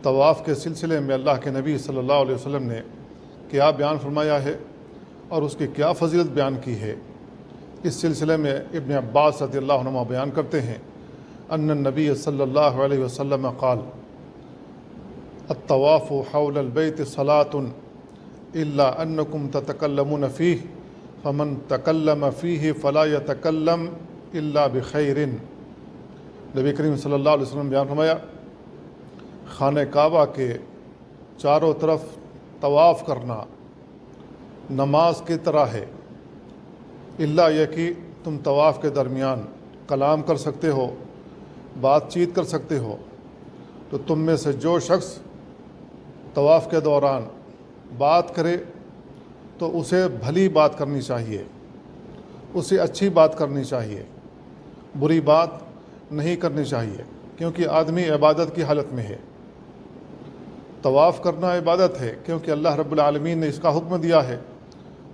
طواف کے سلسلے میں اللہ کے نبی صلی اللہ علیہ وسلم نے کیا بیان فرمایا ہے اور اس کی کیا فضیلت بیان کی ہے، اس سلسلے میں ابن عباس رضی اللہ عنہما بیان کرتے ہیں ان النبی صلی اللہ علیہ وسلم قال الطواف حول البیت صلاة الا انکم تتکلمون فیہ فمن تکلم فیہ فلا یتکلم الا بخیر۔ نبی کریم صلی اللہ علیہ وسلم بیان فرمایا خانہ کعبہ کے چاروں طرف طواف کرنا نماز کی طرح ہے، اللہ یہ کہ تم طواف کے درمیان کلام کر سکتے ہو، بات چیت کر سکتے ہو، تو تم میں سے جو شخص طواف کے دوران بات کرے تو اسے بھلی بات کرنی چاہیے، اسے اچھی بات کرنی چاہیے، بری بات نہیں کرنی چاہیے، کیونکہ آدمی عبادت کی حالت میں ہے۔ طواف کرنا عبادت ہے کیونکہ اللہ رب العالمین نے اس کا حکم دیا ہے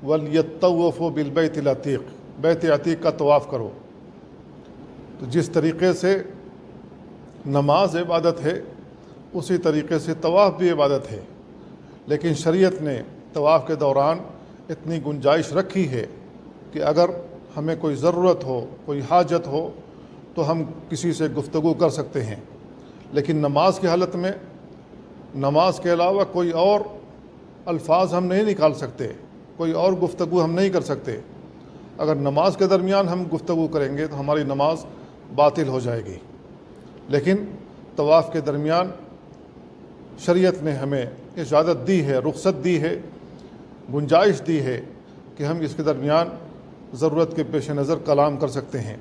وَلْيَطَّوَّفُوا بِالْبَيْتِ الْعَتِيقِ، بیت عتیق کا طواف کرو۔ تو جس طریقے سے نماز عبادت ہے اسی طریقے سے طواف بھی عبادت ہے، لیکن شریعت نے طواف کے دوران اتنی گنجائش رکھی ہے کہ اگر ہمیں کوئی ضرورت ہو، کوئی حاجت ہو تو ہم کسی سے گفتگو کر سکتے ہیں، لیکن نماز کی حالت میں نماز کے علاوہ کوئی اور الفاظ ہم نہیں نکال سکتے، کوئی اور گفتگو ہم نہیں کر سکتے۔ اگر نماز کے درمیان ہم گفتگو کریں گے تو ہماری نماز باطل ہو جائے گی، لیکن طواف کے درمیان شریعت نے ہمیں اجازت دی ہے، رخصت دی ہے، گنجائش دی ہے کہ ہم اس کے درمیان ضرورت کے پیش نظر کلام کر سکتے ہیں۔